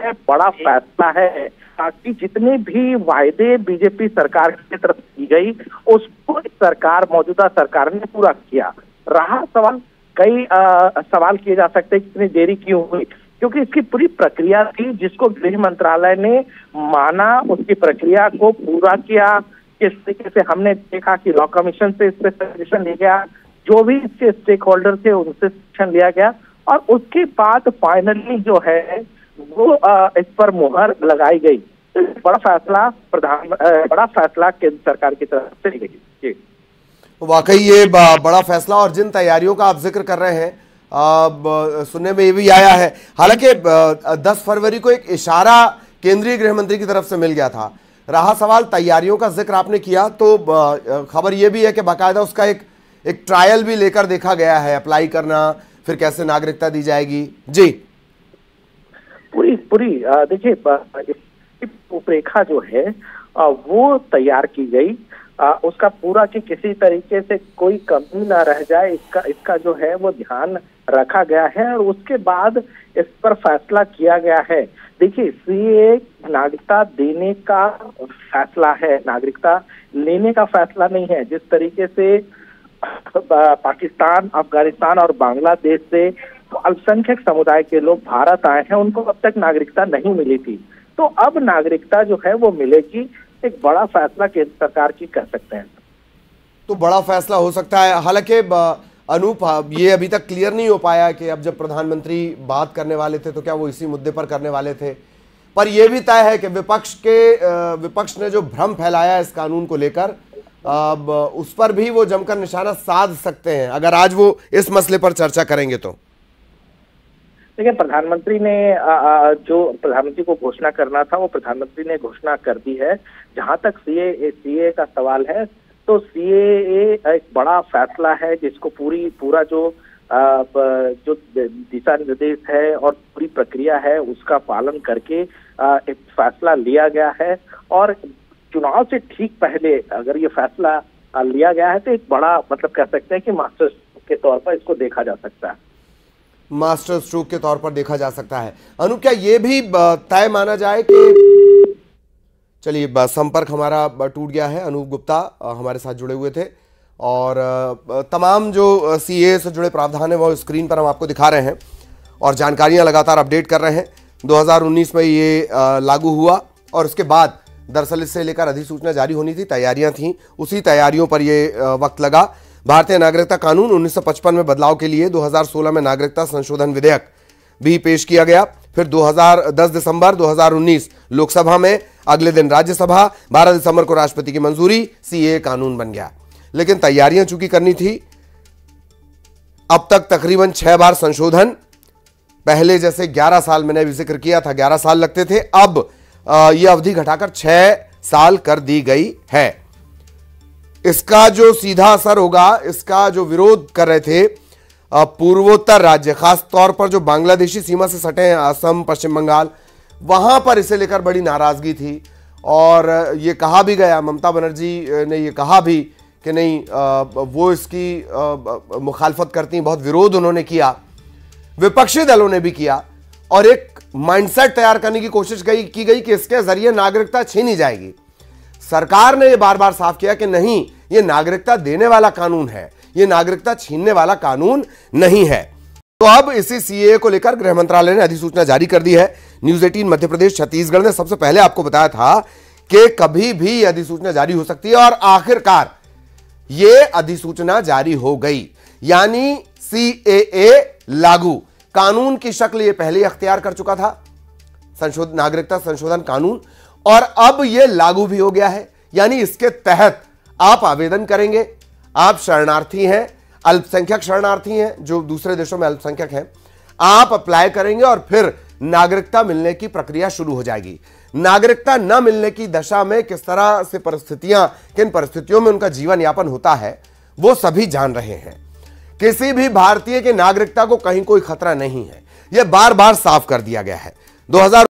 है, बड़ा फैसला है कि जितने भी वायदे बीजेपी सरकार की तरफ की गई उसको सरकार, मौजूदा सरकार ने पूरा किया। रहा सवाल, कई सवाल किए जा सकते हैं कितनी देरी क्यों हुई, क्योंकि इसकी पूरी प्रक्रिया थी जिसको गृह मंत्रालय ने माना, उसकी प्रक्रिया को पूरा किया। किस तरीके से हमने देखा कि लॉ कमीशन से इस पर सजेशन लिया गया, जो भी इसके स्टेक होल्डर थे उनसे सजेशन लिया गया और उसके बाद फाइनली जो है वो इस पर मुहर लगाई गई। बड़ा फैसला केंद्र सरकार की तरफ से ली गई। वाकई ये बड़ा फैसला, और जिन तैयारियों का आप जिक्र कर रहे हैं सुनने में ये भी आया है, हालांकि 10 फरवरी को एक इशारा केंद्रीय गृह मंत्री की तरफ से मिल गया था। रहा सवाल तैयारियों का, जिक्र आपने किया तो खबर ये भी है कि बाकायदा उसका एक ट्रायल भी लेकर देखा गया है, अप्लाई करना, फिर कैसे नागरिकता दी जाएगी। जी पूरी देखिए, रूपरेखा जो है वो तैयार की गई, उसका पूरा कि किसी तरीके से कोई कमी ना रह जाए, इसका जो है वो ध्यान रखा गया है और उसके बाद इस पर फैसला किया गया है। देखिए, सीए नागरिकता देने का फैसला है, नागरिकता लेने का फैसला नहीं है। जिस तरीके से पाकिस्तान, अफगानिस्तान और बांग्लादेश से तो अल्पसंख्यक समुदाय के लोग भारत आए हैं, उनको अब तक नागरिकता नहीं मिली थी, तो अब नागरिकता जो है वो मिलेगी। एक बड़ा फैसला केंद्र सरकार की कह सकते हैं। तो बड़ा फैसला हो सकता है। हालांकि अनूप, ये अभी तक क्लियर नहीं हो पाया कि अब जब प्रधानमंत्री बात करने वाले थे तो क्या वो इसी मुद्दे पर करने वाले थे, पर यह भी तय है कि विपक्ष ने जो भ्रम फैलाया इस कानून को लेकर, अब उस पर भी वो जमकर निशाना साध सकते हैं अगर आज वो इस मसले पर चर्चा करेंगे तो। देखिए, प्रधानमंत्री ने जो प्रधानमंत्री को घोषणा करना था वो प्रधानमंत्री ने घोषणा कर दी है। जहां तक सीए का सवाल है तो सीए एक बड़ा फैसला है जिसको पूरा जो दिशा निर्देश है और पूरी प्रक्रिया है उसका पालन करके एक फैसला लिया गया है और चुनाव से ठीक पहले अगर ये फैसला लिया गया है तो एक बड़ा, मतलब कह सकते हैं कि मास्टर स्ट्रोक के तौर पर इसको देखा जा सकता है। मास्टर स्ट्रोक के तौर पर देखा जा सकता है। अनु, क्या ये भी तय माना जाए कि, चलिए संपर्क हमारा टूट गया है, अनूप गुप्ता हमारे साथ जुड़े हुए थे और तमाम जो सीए से जुड़े प्रावधान है वो स्क्रीन पर हम आपको दिखा रहे हैं और जानकारियां लगातार अपडेट कर रहे हैं। 2019 में ये लागू हुआ और उसके बाद दरअसल इससे लेकर अधिसूचना जारी होनी थी, तैयारियां थीं, उसी तैयारियों पर ये वक्त लगा। भारतीय नागरिकता कानून 1955 में बदलाव के लिए 2016 में नागरिकता संशोधन विधेयक भी पेश किया गया। फिर 10 दिसंबर 2019 लोकसभा में, अगले दिन राज्यसभा, 12 दिसंबर को राष्ट्रपति की मंजूरी, सीए कानून बन गया। लेकिन तैयारियां चूंकि करनी थी, अब तक तकरीबन 6 बार संशोधन, पहले जैसे 11 साल मैंने भी जिक्र किया था, 11 साल लगते थे, अब यह अवधि घटाकर 6 साल कर दी गई है। इसका जो सीधा असर होगा, इसका जो विरोध कर रहे थे पूर्वोत्तर राज्य, खास तौर पर जो बांग्लादेशी सीमा से सटे हैं, असम, पश्चिम बंगाल, वहां पर इसे लेकर बड़ी नाराजगी थी और ये कहा भी गया, ममता बनर्जी ने ये कहा भी कि नहीं, वो इसकी मुखालफत करती, बहुत विरोध उन्होंने किया, विपक्षी दलों ने भी किया और एक माइंडसेट तैयार करने की कोशिश की गई कि इसके जरिए नागरिकता छीनी जाएगी। सरकार ने यह बार बार साफ किया कि नहीं, यह नागरिकता देने वाला कानून है, यह नागरिकता छीनने वाला कानून नहीं है। तो अब इसी सीए को लेकर गृह मंत्रालय ने अधिसूचना जारी कर दी है। न्यूज 18 मध्य प्रदेश, छत्तीसगढ़ ने सबसे पहले आपको बताया था कि कभी भी यह अधिसूचना जारी हो सकती है और आखिरकार यह अधिसूचना जारी हो गई, यानी सीएए लागू। कानून की शक्ल यह पहले ही अख्तियार कर चुका था, नागरिकता संशोधन कानून, और अब यह लागू भी हो गया है। यानी इसके तहत आप आवेदन करेंगे, आप शरणार्थी हैं, अल्पसंख्यक शरणार्थी हैं जो दूसरे देशों में अल्पसंख्यक हैं, आप अप्लाई करेंगे और फिर नागरिकता मिलने की प्रक्रिया शुरू हो जाएगी। नागरिकता न मिलने की दशा में किस तरह से परिस्थितियां, किन परिस्थितियों में उनका जीवन यापन होता है, वो सभी जान रहे हैं। किसी भी भारतीय की नागरिकता को कहीं कोई खतरा नहीं है, यह बार बार साफ कर दिया गया है।